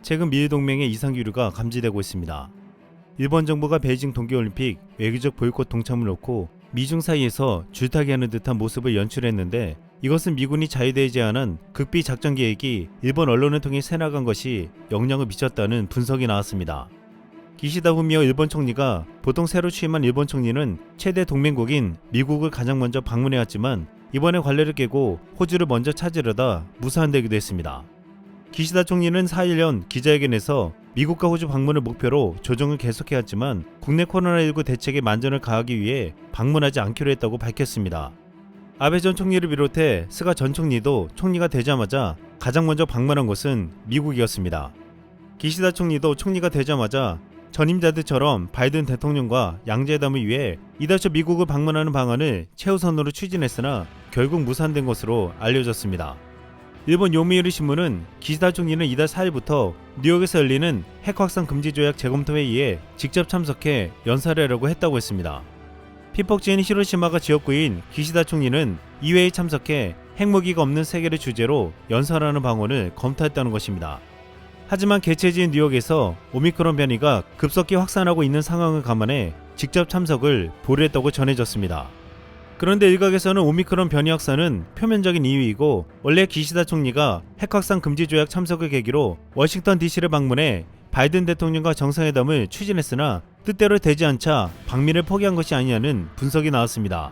최근 미일 동맹의 이상 기류가 감지되고 있습니다. 일본 정부가 베이징 동계올림픽 외교적 보이콧 동참을 놓고 미중 사이에서 줄타기하는 듯한 모습을 연출했는데, 이것은 미군이 자유대에 제안한 극비 작전 계획이 일본 언론을 통해 새나간 것이 영향을 미쳤다는 분석이 나왔습니다. 기시다 후미오 일본 총리가 보통 새로 취임한 일본 총리는 최대 동맹국인 미국을 가장 먼저 방문해왔지만, 이번에 관례를 깨고 호주를 먼저 찾으려다 무산되기도 했습니다. 기시다 총리는 4일 연 기자회견에서 미국과 호주 방문을 목표로 조정을 계속해왔지만 국내 코로나19 대책에 만전을 가하기 위해 방문하지 않기로 했다고 밝혔습니다. 아베 전 총리를 비롯해 스가 전 총리도 총리가 되자마자 가장 먼저 방문한 곳은 미국이었습니다. 기시다 총리도 총리가 되자마자 전임자들처럼 바이든 대통령과 양자회담을 위해 이달 초 미국을 방문하는 방안을 최우선으로 추진했으나 결국 무산된 것으로 알려졌습니다. 일본 요미우리 신문은 기시다 총리는 이달 4일부터 뉴욕에서 열리는 핵 확산 금지 조약 재검토 회의에 직접 참석해 연설을 하려고 했다고 했습니다. 피폭지인 히로시마가 지역구인 기시다 총리는 이 회의에 참석해 핵무기가 없는 세계를 주제로 연설하는 방안을 검토했다는 것입니다. 하지만 개최지인 뉴욕에서 오미크론 변이가 급속히 확산하고 있는 상황을 감안해 직접 참석을 보류했다고 전해졌습니다. 그런데 일각에서는 오미크론 변이 확산은 표면적인 이유이고, 원래 기시다 총리가 핵 확산 금지 조약 참석을 계기로 워싱턴 DC를 방문해 바이든 대통령과 정상회담을 추진했으나 뜻대로 되지 않자 방미를 포기한 것이 아니냐는 분석이 나왔습니다.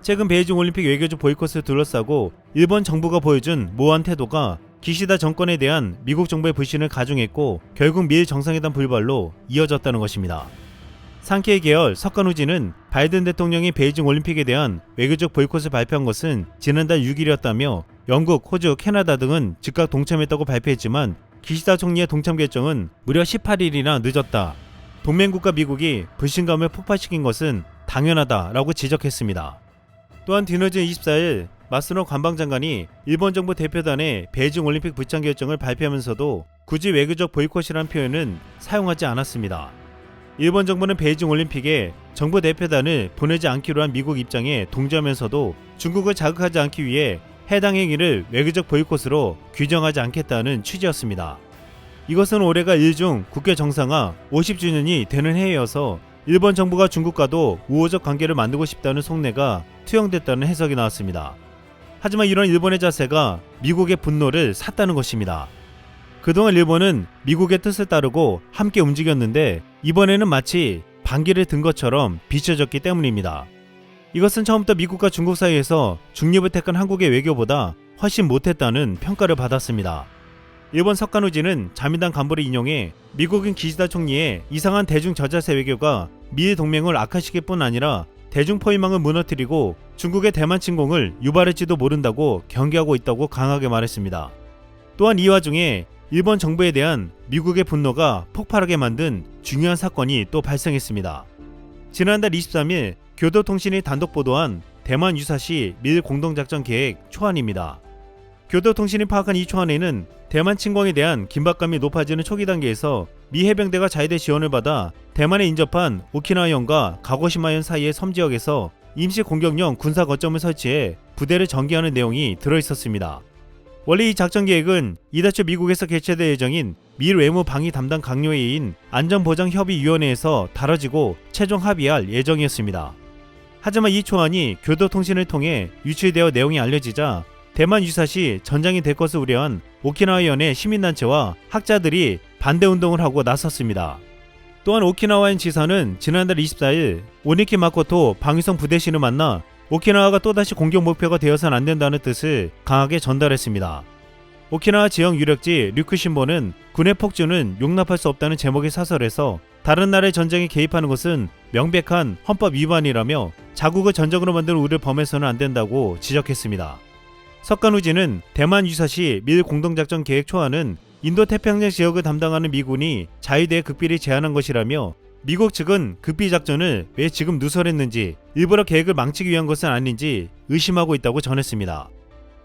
최근 베이징 올림픽 외교적 보이콧을 둘러싸고 일본 정부가 보여준 모호한 태도가 기시다 정권에 대한 미국 정부의 불신을 가중했고, 결국 미일 정상회담 불발로 이어졌다는 것입니다. 상케이 계열 석가누지는 바이든 대통령이 베이징 올림픽에 대한 외교적 보이콧을 발표한 것은 지난달 6일이었다며 영국, 호주, 캐나다 등은 즉각 동참했다고 발표했지만 기시다 총리의 동참 결정은 무려 18일이나 늦었다. 동맹국가 미국이 불신감을 폭발시킨 것은 당연하다라고 지적했습니다. 또한 뒤늦은 24일 마스노 관방장관이 일본 정부 대표단의 베이징 올림픽 불참 결정을 발표하면서도 굳이 외교적 보이콧이라는 표현은 사용하지 않았습니다. 일본 정부는 베이징 올림픽에 정부 대표단을 보내지 않기로 한 미국 입장에 동조하면서도 중국을 자극하지 않기 위해 해당 행위를 외교적 보이콧으로 규정하지 않겠다는 취지였습니다. 이것은 올해가 일중 국회 정상화 50주년이 되는 해여서 일본 정부가 중국과도 우호적 관계를 만들고 싶다는 속내가 투영됐다는 해석이 나왔습니다. 하지만 이런 일본의 자세가 미국의 분노를 샀다는 것입니다. 그동안 일본은 미국의 뜻을 따르고 함께 움직였는데 이번에는 마치 반기를 든 것처럼 비춰졌기 때문입니다. 이것은 처음부터 미국과 중국 사이에서 중립을 택한 한국의 외교보다 훨씬 못했다는 평가를 받았습니다. 일본 석가누지는 자민당 간부를 인용해 미국인 기시다 총리의 이상한 대중 저자세 외교가 미일 동맹을 악화시킬 뿐 아니라 대중 포위망을 무너뜨리고 중국의 대만 침공을 유발할지도 모른다고 경계하고 있다고 강하게 말했습니다. 또한 이 와중에 일본 정부에 대한 미국의 분노가 폭발하게 만든 중요한 사건이 또 발생했습니다. 지난달 23일 교도통신이 단독 보도한 대만 유사시 미일 공동작전 계획 초안입니다. 교도통신이 파악한 이 초안에는 대만 침공에 대한 긴박감이 높아지는 초기 단계에서 미 해병대가 자위대 지원을 받아 대만에 인접한 오키나와현과 가고시마현 사이의 섬지역에서 임시 공격용 군사 거점을 설치해 부대를 전개하는 내용이 들어있었습니다. 원래 이 작전 계획은 이달 초 미국에서 개최될 예정인 미일 외무 방위 담당 강요회의인 안전보장협의위원회에서 다뤄지고 최종 합의할 예정이었습니다. 하지만 이 초안이 교도통신을 통해 유출되어 내용이 알려지자 대만 유사시 전장이 될 것을 우려한 오키나와현의 시민단체와 학자들이 반대운동을 하고 나섰습니다. 또한 오키나와현 지사는 지난달 24일 오니키 마코토 방위성 부대신을 만나 오키나와가 또다시 공격 목표가 되어서는 안 된다는 뜻을 강하게 전달했습니다. 오키나와 지역 유력지 류크신보는 군의 폭주는 용납할 수 없다는 제목의 사설에서 다른 나라의 전쟁에 개입하는 것은 명백한 헌법 위반이라며 자국을 전적으로 만드는 우를 범해서는 안 된다고 지적했습니다. 석가누지는 대만 유사시 미일 공동작전 계획 초안은 인도태평양 지역을 담당하는 미군이 자위대에 극비를 제안한 것이라며 미국 측은 극비 작전을 왜 지금 누설했는지, 일부러 계획을 망치기 위한 것은 아닌지 의심하고 있다고 전했습니다.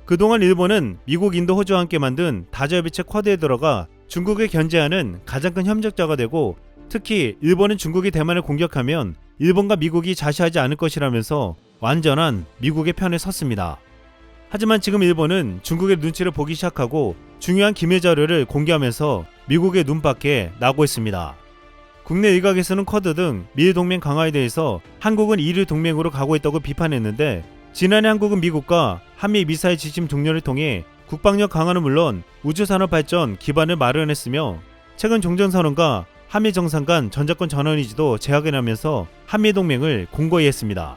그동안 일본은 미국, 인도, 호주와 함께 만든 다저협의체 쿼드에 들어가 중국을 견제하는 가장 큰 협력자가 되고, 특히 일본은 중국이 대만을 공격하면 일본과 미국이 자시하지 않을 것이라면서 완전한 미국의 편에 섰습니다. 하지만 지금 일본은 중국의 눈치를 보기 시작하고 중요한 기밀 자료를 공개하면서 미국의 눈밖에 나고 있습니다. 국내 일각에서는 쿼드 등 미일 동맹 강화에 대해서 한국은 일일 동맹으로 가고 있다고 비판했는데, 지난해 한국은 미국과 한미 미사일 지침 종료를 통해 국방력 강화는 물론 우주산업 발전 기반을 마련했으며, 최근 종전선언과 한미 정상 간 전작권 전환의지도 제약을 하면서 한미 동맹을 공고히 했습니다.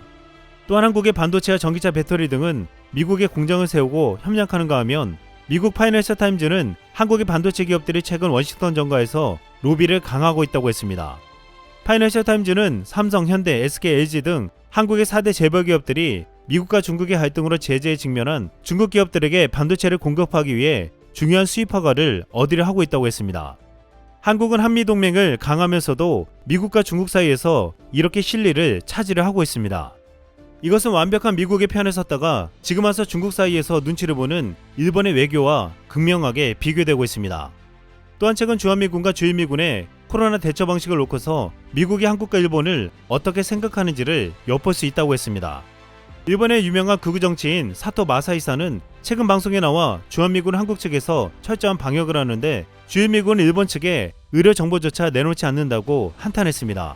또한 한국의 반도체와 전기차 배터리 등은 미국에 공장을 세우고 협력하는가 하면, 미국 파이낸셜 타임즈는 한국의 반도체 기업들이 최근 워싱턴 정가에서 로비를 강화하고 있다고 했습니다. 파이낸셜 타임즈는 삼성, 현대, SK, LG 등 한국의 4대 재벌 기업들이 미국과 중국의 갈등으로 제재에 직면한 중국 기업들에게 반도체를 공급하기 위해 중요한 수입 허가를 얻으려 하고 있다고 했습니다. 한국은 한미동맹을 강화하면서도 미국과 중국 사이에서 이렇게 실리를 차지를 하고 있습니다. 이것은 완벽한 미국의 편에 섰다가 지금 와서 중국 사이에서 눈치를 보는 일본의 외교와 극명하게 비교되고 있습니다. 또한 최근 주한미군과 주일미군의 코로나 대처 방식을 놓고서 미국이 한국과 일본을 어떻게 생각하는지를 엿볼 수 있다고 했습니다. 일본의 유명한 극우 정치인 사토 마사히사는 최근 방송에 나와 주한미군 한국 측에서 철저한 방역을 하는데 주일미군은 일본 측에 의료 정보조차 내놓지 않는다고 한탄했습니다.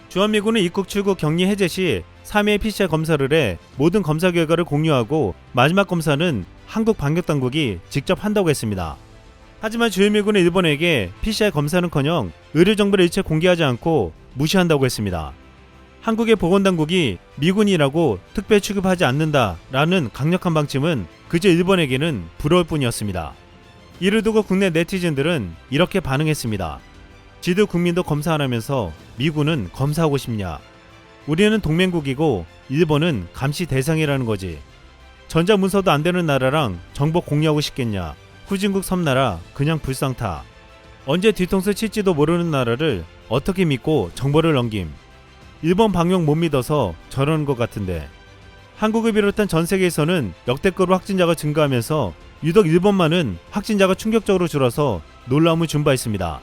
주한미군은 입국 출국 격리 해제 시 3회 PCR 검사를 해 모든 검사 결과를 공유하고 마지막 검사는 한국 방역당국이 직접 한다고 했습니다. 하지만 주일미군은 일본에게 PCR 검사는커녕 의료 정보를 일체 공개하지 않고 무시한다고 했습니다. 한국의 보건당국이 미군이라고 특별 취급하지 않는다라는 강력한 방침은 그저 일본에게는 부러울 뿐이었습니다. 이를 두고 국내 네티즌들은 이렇게 반응했습니다. 지들 국민도 검사 안 하면서 미군은 검사하고 싶냐? 우리는 동맹국이고 일본은 감시 대상이라는 거지. 전자문서도 안 되는 나라랑 정보 공유하고 싶겠냐? 후진국 섬나라 그냥 불쌍타. 언제 뒤통수 칠지도 모르는 나라를 어떻게 믿고 정보를 넘김? 일본 방역 못 믿어서 저러는 것 같은데. 한국을 비롯한 전 세계에서는 역대급으로 확진자가 증가하면서 유독 일본만은 확진자가 충격적으로 줄어서 놀라움을 준 바 있습니다.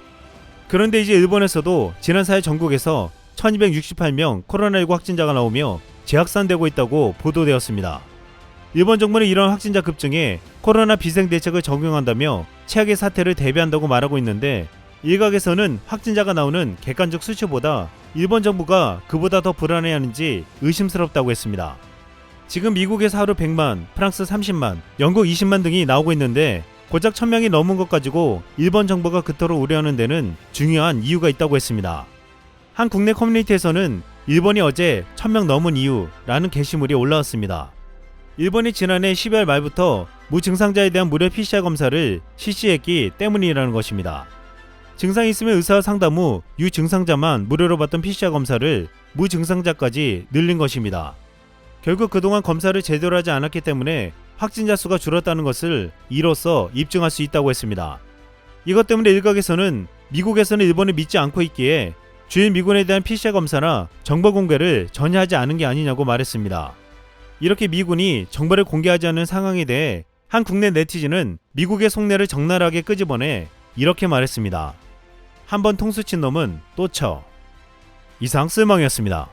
그런데 이제 일본에서도 지난 4일 전국에서 1268명 코로나19 확진자가 나오며 재확산되고 있다고 보도되었습니다. 일본 정부는 이런 확진자 급증에 코로나 비상대책을 적용한다며 최악의 사태를 대비한다고 말하고 있는데, 일각에서는 확진자가 나오는 객관적 수치보다 일본 정부가 그보다 더 불안해하는지 의심스럽다고 했습니다. 지금 미국에서 하루 100만, 프랑스 30만, 영국 20만 등이 나오고 있는데 고작 1000명이 넘은 것 가지고 일본 정부가 그토록 우려하는 데는 중요한 이유가 있다고 했습니다. 한 국내 커뮤니티에서는 일본이 어제 1000명 넘은 이유라는 게시물이 올라왔습니다. 일본이 지난해 12월 말부터 무증상자에 대한 무료 PCR 검사를 실시했기 때문이라는 것입니다. 증상이 있으면 의사와 상담 후 유증상자만 무료로 받던 PCR 검사를 무증상자까지 늘린 것입니다. 결국 그동안 검사를 제대로 하지 않았기 때문에 확진자 수가 줄었다는 것을 이로써 입증할 수 있다고 했습니다. 이것 때문에 일각에서는 미국에서는 일본을 믿지 않고 있기에 주일 미군에 대한 PCR 검사나 정보 공개를 전혀 하지 않은 게 아니냐고 말했습니다. 이렇게 미군이 정보를 공개하지 않는 상황에 대해 한 국내 네티즌은 미국의 속내를 적나라하게 끄집어내 이렇게 말했습니다. 한번 통수 친 놈은 또 쳐. 이상 쓸망이었습니다.